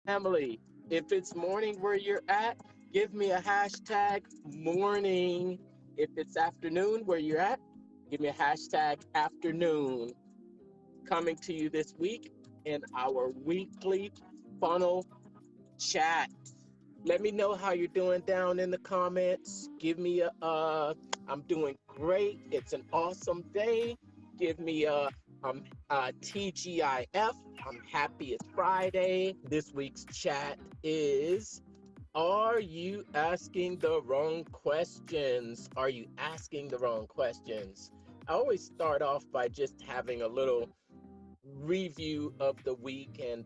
family. If it's morning where you're at, give me a hashtag morning. If it's afternoon where you're at, give me a hashtag afternoon. Coming to you this week in our weekly funnel chat. Let me know how you're doing down in the comments. Give me I'm doing great. It's an awesome day. Give me a TGIF. I'm happy it's Friday. This week's chat is, are you asking the wrong questions? Are you asking the wrong questions? I always start off by just having a little review of the week, and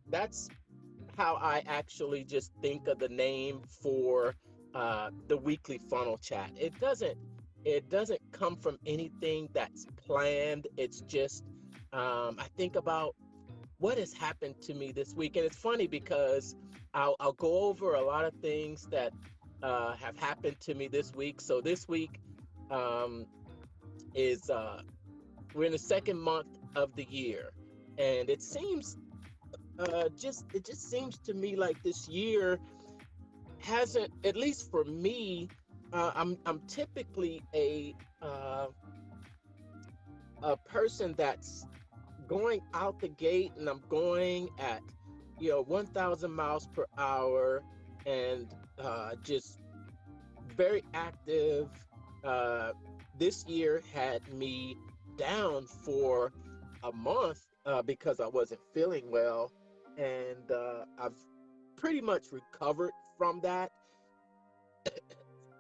that's how I actually just think of the name for the weekly funnel chat. It doesn't come from anything that's planned. It's just I think about what has happened to me this week, and it's funny because I'll go over a lot of things that have happened to me this week. So this week um, is we're in the second month of the year, and it just seems to me like this year hasn't, at least for me. I'm typically uh, a person that's going out the gate, and I'm going at 1,000 miles per hour, and just very active. Uh, this year had me down for a month because I wasn't feeling well, and I've pretty much recovered from that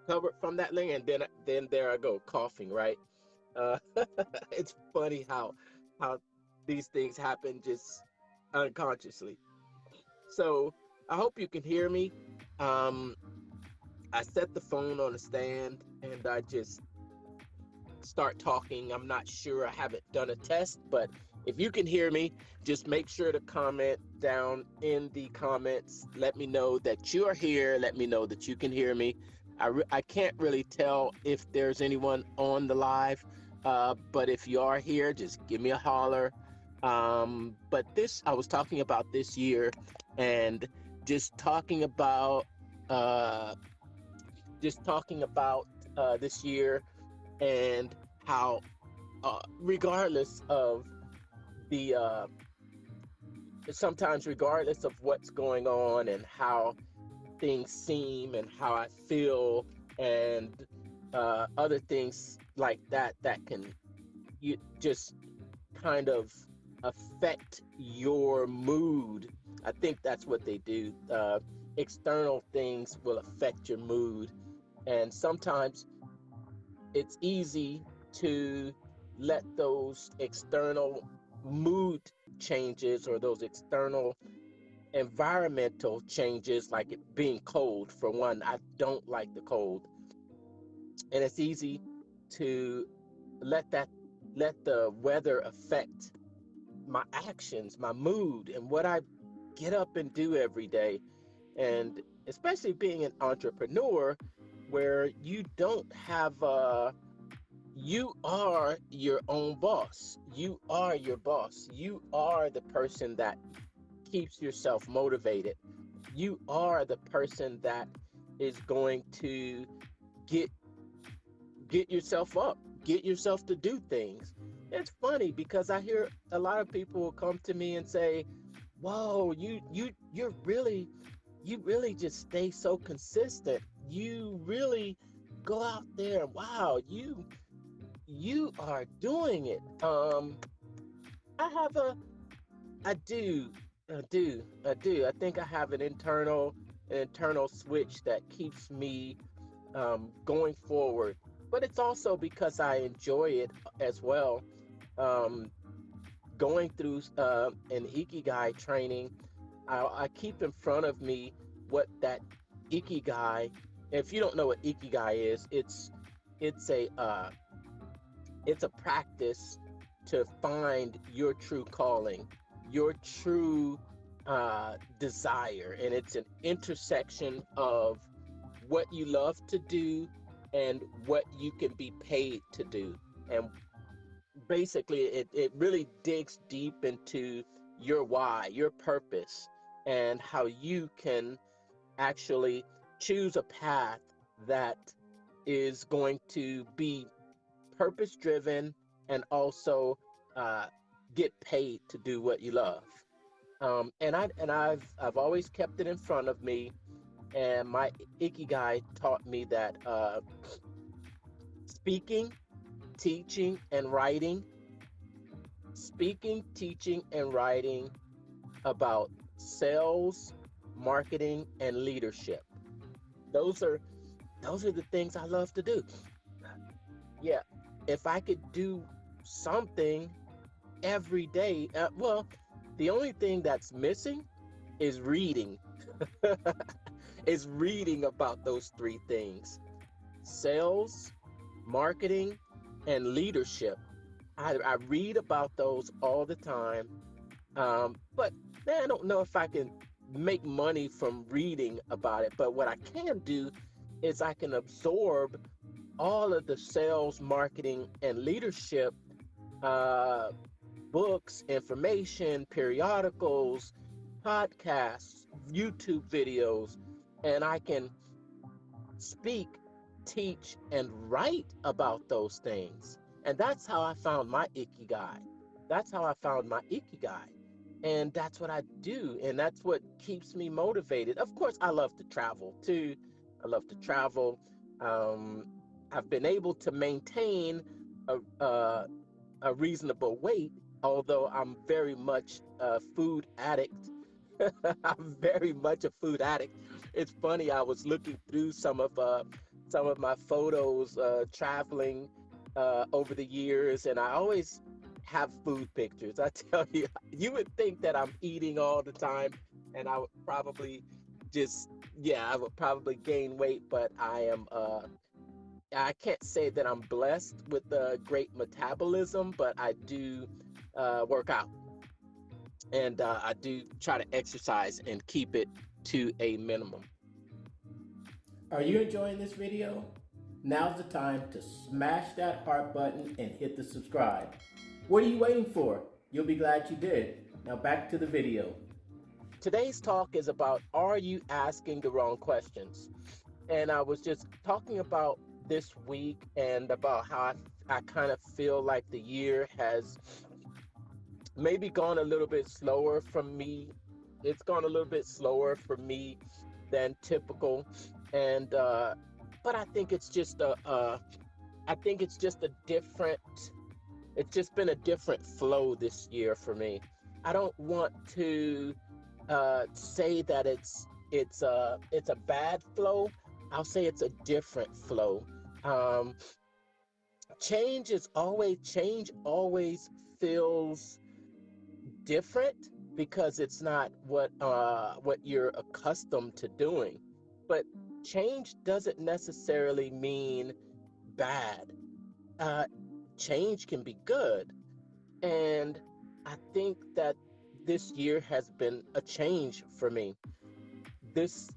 thing, and then there I go coughing, right? Uh, it's funny how these things happen just unconsciously. So I hope you can hear me. Um, I set the phone on a stand and I just start talking. I'm not sure. I haven't done a test, but if you can hear me, just make sure to comment down in the comments. Let me know that you are here. Let me know that you can hear me. I can't really tell if there's anyone on the live, but if you are here, just give me a holler. But I was talking about this year, and just talking about, uh, this year, and how regardless of the sometimes regardless of what's going on and how things seem and how I feel, and other things like that can you just kind of affect your mood. I think that's what they do. External things will affect your mood, and sometimes it's easy to let those external mood changes, or those external environmental changes, like it being cold. For one, I don't like the cold, and it's easy to let that let the weather affect my actions, my mood, and what I get up and do every day. And especially being an entrepreneur, where you don't have you are your own boss. You are your boss. You are the person that keeps yourself motivated. You are the person that is going to get get yourself up, get yourself to do things. It's funny because I hear a lot of people will come to me and say, "Whoa, you really just stay so consistent. You really go out there. Wow, you are doing it." I have a I do. I think I have an internal switch that keeps me going forward. But it's also because I enjoy it as well. Um, Going through an Ikigai training, I keep in front of me what that Ikigai. If you don't know what Ikigai is, it's a uh, it's a practice to find your true calling, your true desire. And it's an intersection of what you love to do and what you can be paid to do. And basically, it really digs deep into your why, your purpose. and how you can actually choose a path that is going to be purpose driven and also uh, get paid to do what you love. I've always kept it in front of me, and my ikigai taught me that speaking, teaching, and writing, speaking, teaching, and writing about sales, marketing, and leadership. Those are those are the things I love to do. Yeah, if I could do something every day, well, the only thing that's missing is reading. Is reading about those three things: sales, marketing, and leadership. I read about those all the time. But man, I don't know if I can make money from reading about it. But what I can do is I can absorb all of the sales, marketing, and leadership uh, books, information, periodicals, podcasts, YouTube videos, and I can speak, teach, and write about those things. And that's how I found my ikigai. That's how I found my ikigai. And that's what I do. And that's what keeps me motivated. Of course, I love to travel too. I love to travel. Um, I've been able to maintain a reasonable weight, although I'm very much a food addict. I'm very much a food addict. It's funny. I was looking through some of my photos traveling over the years, and I always have food pictures. I tell you, you would think that I'm eating all the time, and I would probably just yeah, I would probably gain weight, but I can't say that I'm blessed with a great metabolism, but I do work out, and I do try to exercise and keep it to a minimum. Are you enjoying this video? Now's the time to smash that heart button and hit the subscribe. What are you waiting for? You'll be glad you did. Now back to the video. Today's talk is about, are you asking the wrong questions? And I was just talking about this week and about how I kind of feel like the year has maybe gone a little bit slower for me. It's gone a little bit slower for me than typical. And but I think it's just I think it's just a different, it's just been a different flow this year for me. I don't want to say that it's a bad flow. I'll say it's a different flow. Um, change always feels different because it's not what you're accustomed to doing. But change doesn't necessarily mean bad. Uh, change can be good, and I think that this year has been a change for me. This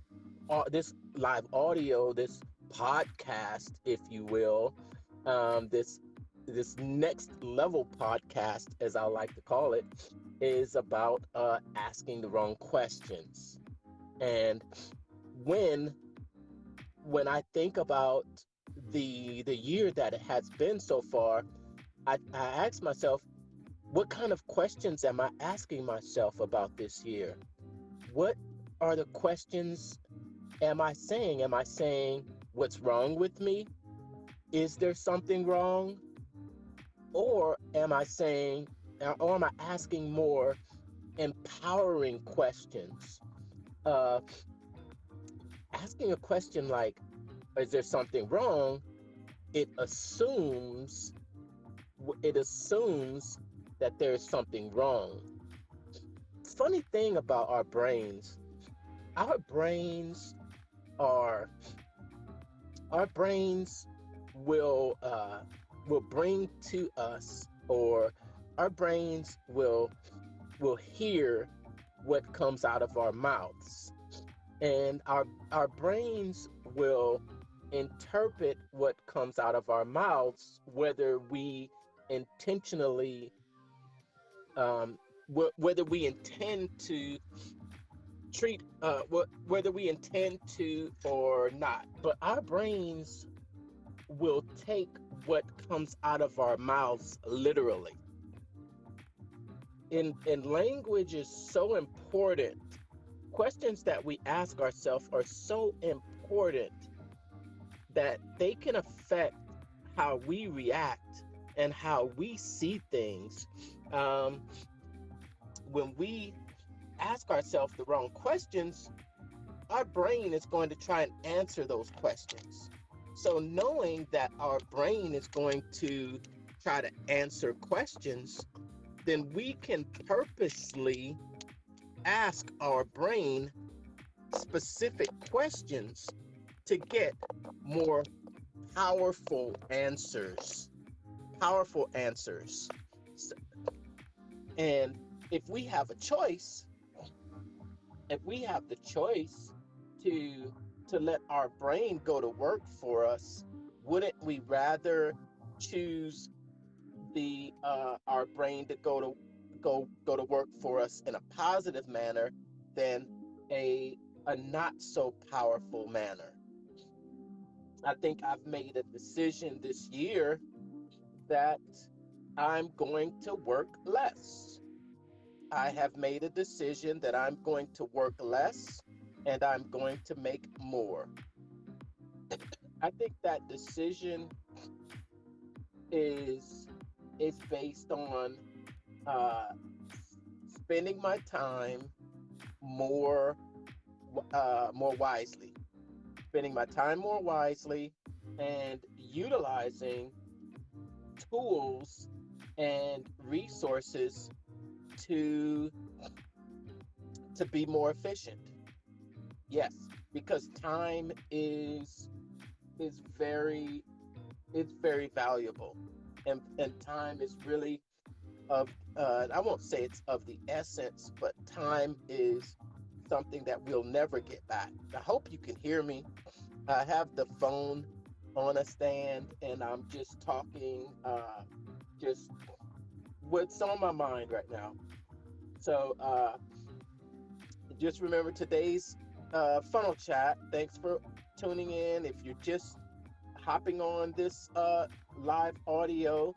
this live audio, this podcast, if you will, this next level podcast, as I like to call it, is about asking the wrong questions. And when when I think about the year that it has been so far, I ask myself, what kind of questions am I asking myself about this year? What are the questions am I saying? Am I saying what's wrong with me? Is there something wrong? Or am I saying, or am I asking more empowering questions? Uh, Asking a question like, is there something wrong? It assumes it assumes that there's something wrong. Funny thing about our brains are our brains will bring to us, or our brains will hear what comes out of our mouths, and our brains will interpret what comes out of our mouths, whether we intentionally whether we intend to treat whether we intend to or not, but our brains will take what comes out of our mouths literally. And language is so important. Questions that we ask ourselves are so important that they can affect how we react and how we see things. Um, when we ask ourselves the wrong questions, our brain is going to try and answer those questions. So, knowing that our brain is going to try to answer questions, then we can purposely ask our brain specific questions to get more powerful answers. Powerful answers. And if we have a choice, if we have the choice to let our brain go to work for us, wouldn't we rather choose the our brain to go to work for us in a positive manner than a not so powerful manner? I think I've made a decision this year that I'm going to work less. I have made a decision that I'm going to work less and I'm going to make more. I think that decision is is based on uh, spending my time more more wisely, spending my time more wisely, and utilizing tools and resources to be more efficient. Yes, because time is very it's very valuable, and time is really of I won't say it's of the essence, but time is something that we'll never get back. I hope you can hear me. I have the phone on a stand and I'm just talking just what's on my mind right now. So just remember today's funnel chat. Thanks for tuning in. If you're just hopping on this live audio,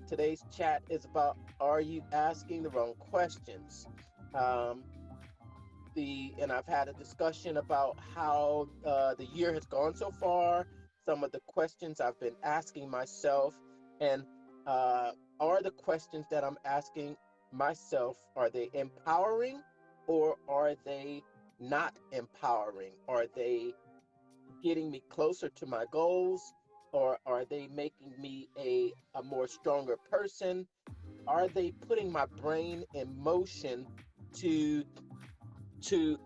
today's chat is about, are you asking the wrong questions? Um, and I've had a discussion about how the year has gone so far, some of the questions I've been asking myself, and uh, are the questions that I'm asking myself, are they empowering or are they not empowering? Are they getting me closer to my goals, or are they making me a more stronger person? Are they putting my brain in motion to to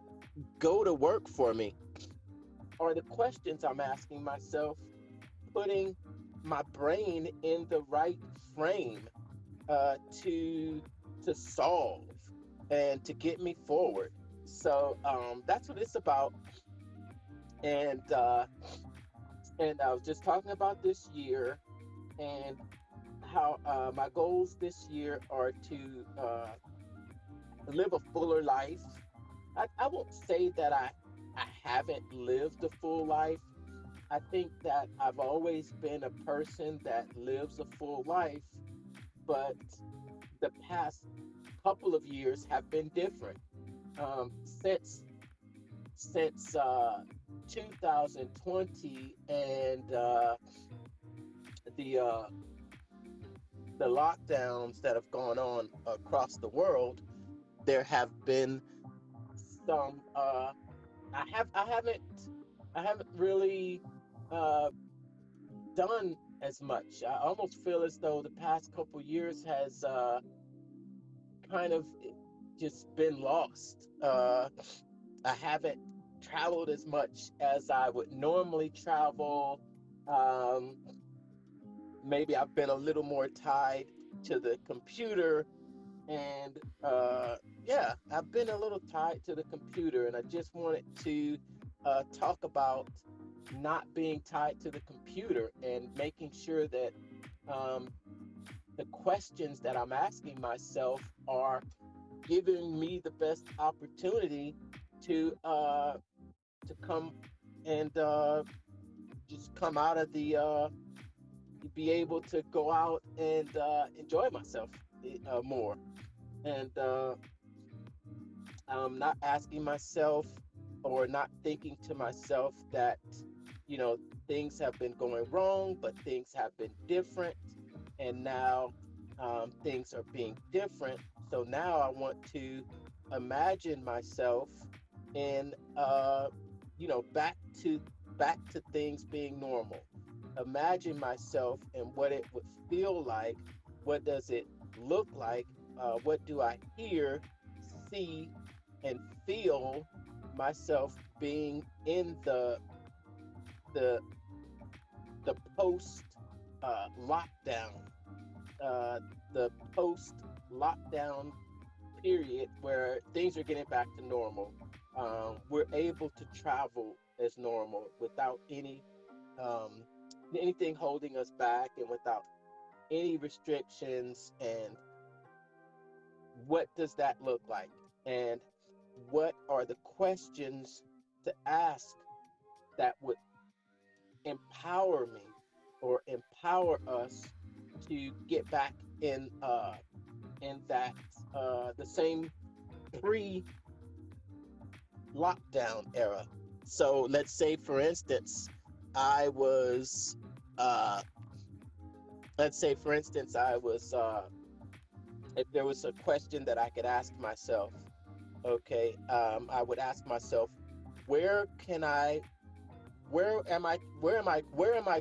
go to work for me? Are the questions I'm asking myself putting my brain in the right frame uh, to solve and to get me forward? So that's what it's about. And I was just talking about this year and how my goals this year are to live a fuller life. I won't say that I haven't lived a full life. I think that I've always been a person that lives a full life, but the past couple of years have been different. Since 2020 and the uh, the lockdowns that have gone on across the world, there have been some. I haven't really uh, done as much. I almost feel as though the past couple years has kind of just been lost. I haven't traveled as much as I would normally travel. Um, Maybe I've been a little more tied to the computer, and yeah, I've been a little tied to the computer, and I just wanted to talk about not being tied to the computer and making sure that um, the questions that I'm asking myself are giving me the best opportunity to come and just come out of the be able to go out and enjoy myself more, and not asking myself or not thinking to myself that, you know, things have been going wrong, but things have been different, and now things are being different. So now I want to imagine myself in, back to things being normal. Imagine myself and what it would feel like. What does it look like? What do I hear, see, and feel myself being in the the post lockdown, uh, the post lockdown period where things are getting back to normal. We're able to travel as normal without um, anything holding us back and without any restrictions. And what does that look like? And what are the questions to ask that would empower me or empower us to get back in that the same pre lockdown era? So let's say, for instance, I was uh, let's say for instance I was if there was a question that I could ask myself, okay, I would ask myself, where can I where am I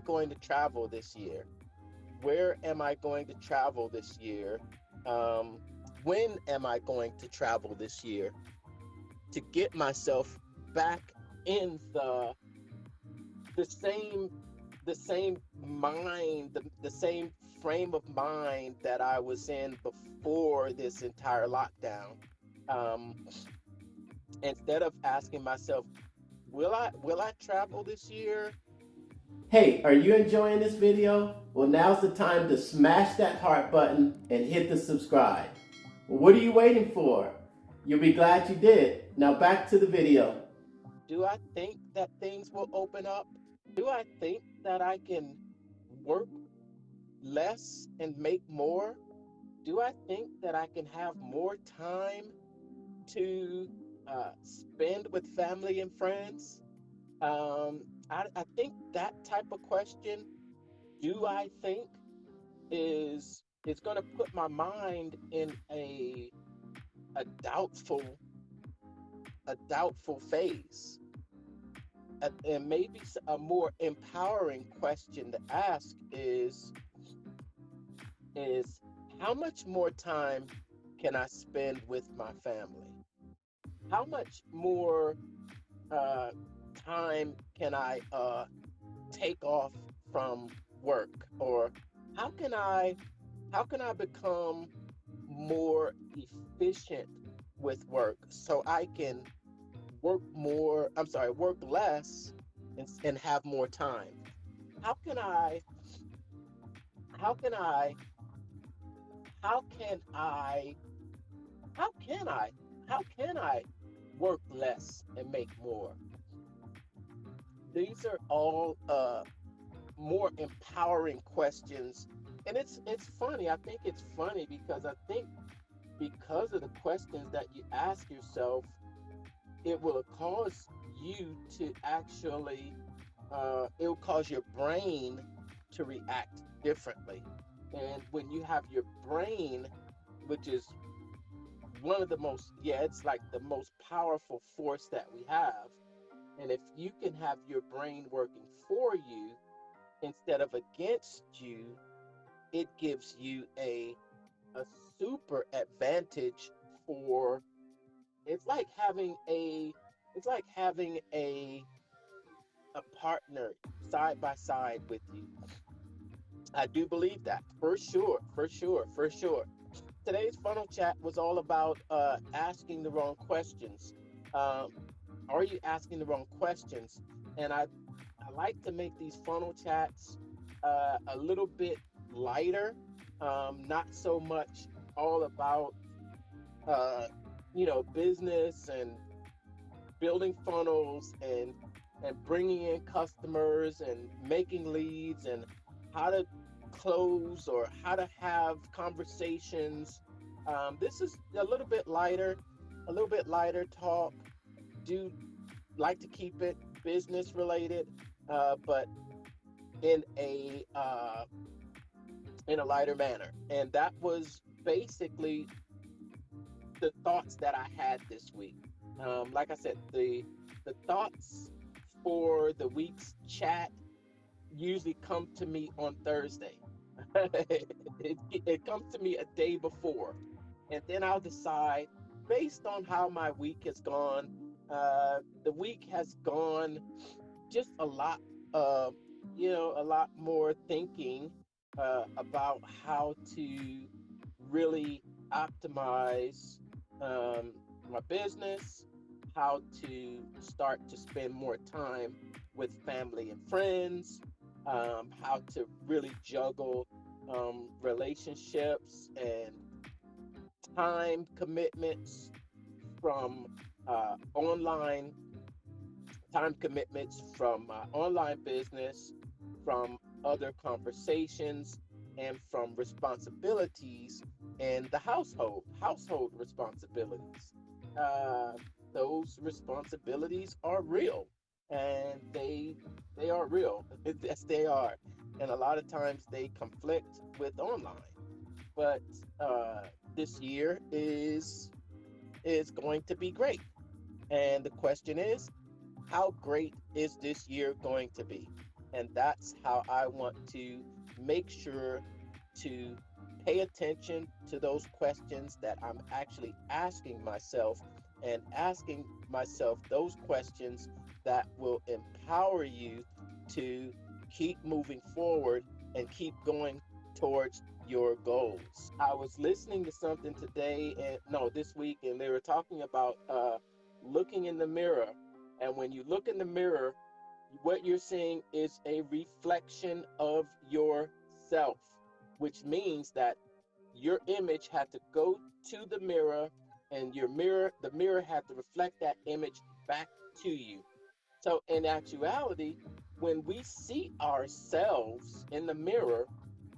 going to travel this year? Where am I going to travel this year? Um, when am I going to travel this year to get myself back in the same the same mind, the same frame of mind that I was in before this entire lockdown. Um, Instead of asking myself, will I travel this year? Hey, are you enjoying this video? Well, now's the time to smash that heart button and hit the subscribe. Well, what are you waiting for? You'll be glad you did. Now back to the video. Do I think that things will open up? Do I think that I can work less and make more? Do I think that I can have more time to spend with family and friends? I think that type of question, do I think, is going to put my mind in a doubtful phase. And maybe a more empowering question to ask is how much more time can I spend with my family? How much more uh, time can I take off from work? Or how can I become more efficient with work so I can work less and have more time? How can I how can I how can I how can I how can I work less and make more? These are all more empowering questions. And it's funny. I think it's funny because I think because of the questions that you ask yourself, it will cause you to actually it will cause your brain to react differently. And when you have your brain, which is one of the most, yeah, it's like the most powerful force that we have. And if you can have your brain working for you instead of against you, it gives you a super advantage for, it's like having a partner side by side with you. I do believe that, for sure, for sure, for sure. Today's funnel chat was all about asking the wrong questions. Um, are you asking the wrong questions? And I like to make these funnel chats a little bit lighter, not so much all about business building funnels and bringing in customers and making leads and how to close or how to have conversations. This is a little bit lighter talk. Do like to keep it business related, but in a lighter manner. And that was basically the thoughts that I had this week. Like I said, the thoughts for the week's chat usually come to me on Thursday. it comes to me a day before, and then I'll decide based on how my week has gone. The week has gone just a lot, a lot more thinking about how to really optimize my business, how to start to spend more time with family and friends, how to really juggle relationships and time commitments from online time commitments from my online business, from other conversations, and from responsibilities in the household responsibilities. Uh, those responsibilities are real, and they are real. Yes, they are, and a lot of times they conflict with online. But this year is going to be great, and the question is, how great is this year going to be? And that's how I want to make sure to pay attention to those questions that I'm actually asking myself, and asking myself those questions that will empower you to keep moving forward and keep going towards your goals. I was listening to something today, and no, this week, and they were talking about looking in the mirror. And when you look in the mirror, what you're seeing is a reflection of yourself, which means that your image had to go to the mirror, and the mirror had to reflect that image back to you. So in actuality, when we see ourselves in the mirror,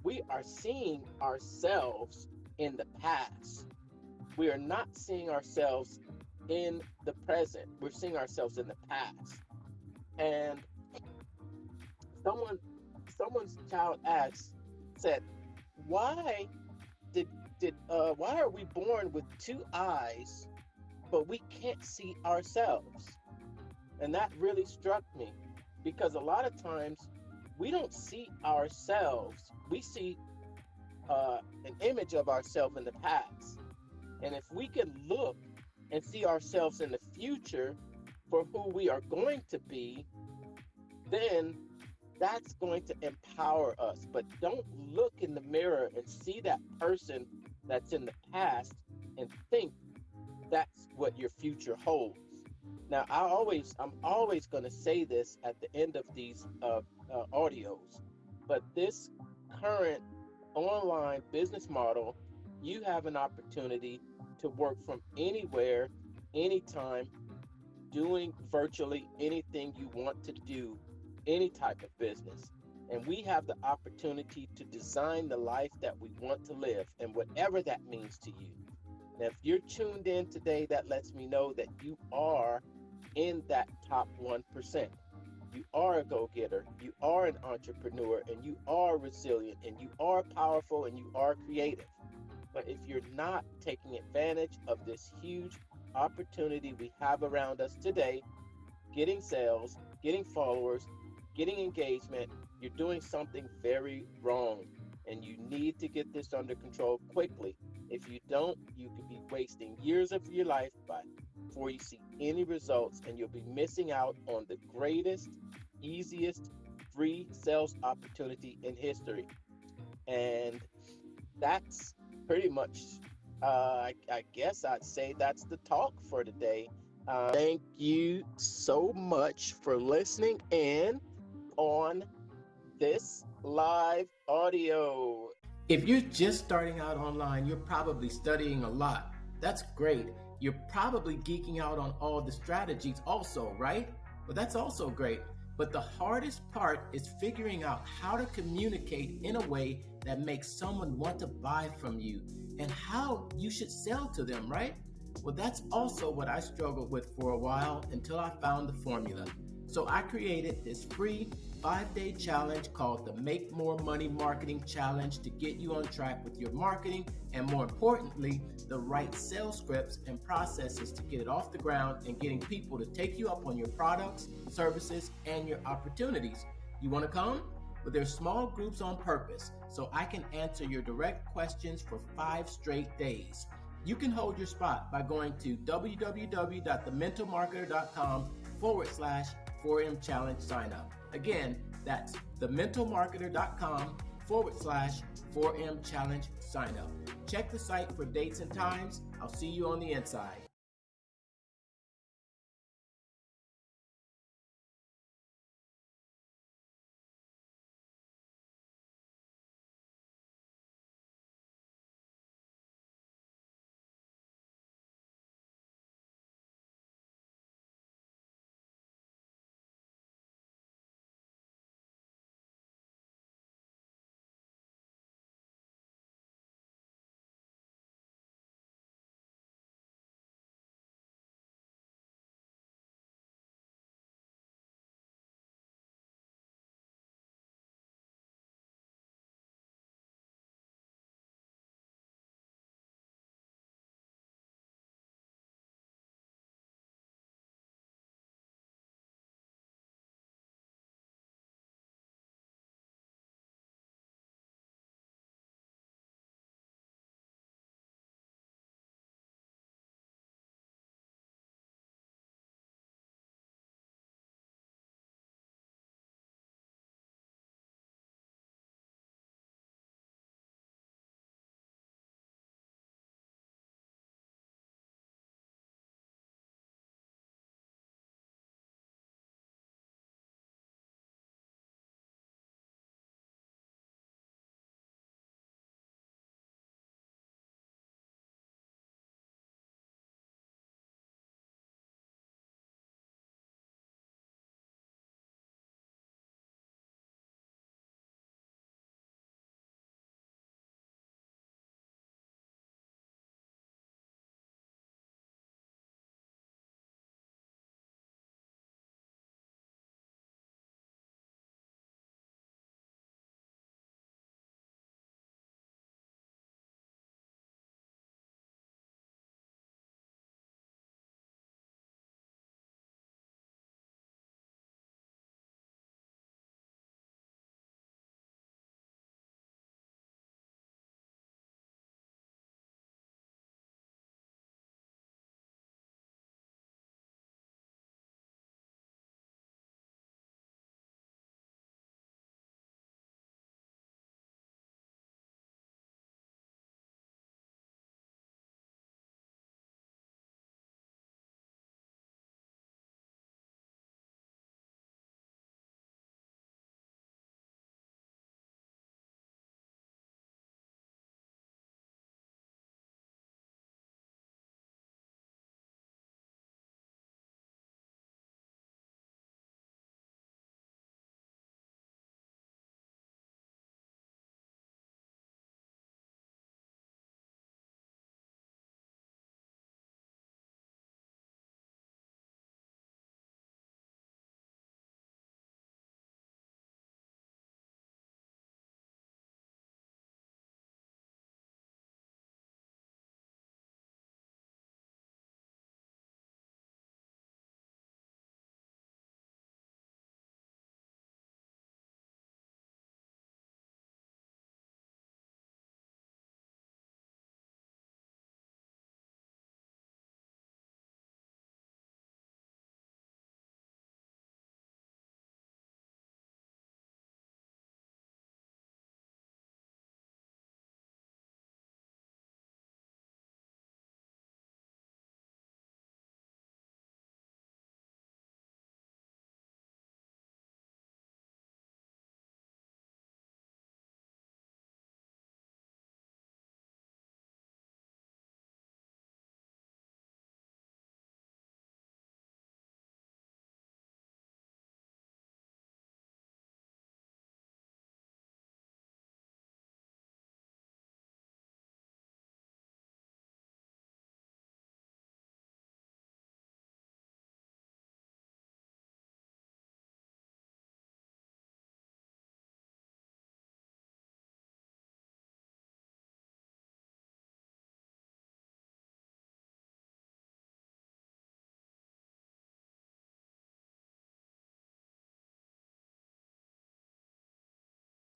we are seeing ourselves in the past. We are not seeing ourselves in the present. We're seeing ourselves in the past. And someone someone's child said, why why are we born with two eyes but we can't see ourselves? And that really struck me, because a lot of times we don't see ourselves. We see an image of ourselves in the past. And if we can look and see ourselves in the future for who we are going to be, then that's going to empower us. But don't look in the mirror and see that person that's in the past and think that's what your future holds. Now, I'm always going to say this at the end of these audios, but this current online business model, you have an opportunity to work from anywhere, anytime, doing virtually anything you want to do, any type of business. And we have the opportunity to design the life that we want to live, and whatever that means to you. Now, if you're tuned in today, that lets me know that you are in that top 1%. You are a go-getter, you are an entrepreneur, and you are resilient, and you are powerful, and you are creative. But if you're not taking advantage of this huge opportunity we have around us today, getting sales, getting followers, getting engagement, you're doing something very wrong. And you need to get this under control quickly. If you don't, you could be wasting years of your life before you see any results, and you'll be missing out on the greatest, easiest free sales opportunity in history. And that's pretty much, I guess I'd say that's the talk for today. Thank you so much for listening in on this live audio. If you're just starting out online, you're probably studying a lot. That's great. You're probably geeking out on all the strategies also, right? Well, that's also great. But the hardest part is figuring out how to communicate in a way that makes someone want to buy from you and how you should sell to them, right? Well, that's also what I struggled with for a while until I found the formula. So I created this free 5-day challenge called the Make More Money Marketing Challenge to get you on track with your marketing and, more importantly, the right sales scripts and processes to get it off the ground and getting people to take you up on your products, services, and your opportunities. You want to come? But there's small groups on purpose so I can answer your direct questions for 5 straight days. You can hold your spot by going to www.thementalmarketer.com/4M challenge sign up. Again, that's thementalmarketer.com/4M challenge sign up. Check the site for dates and times. I'll see you on the inside.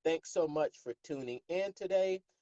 Thanks so much for tuning in today.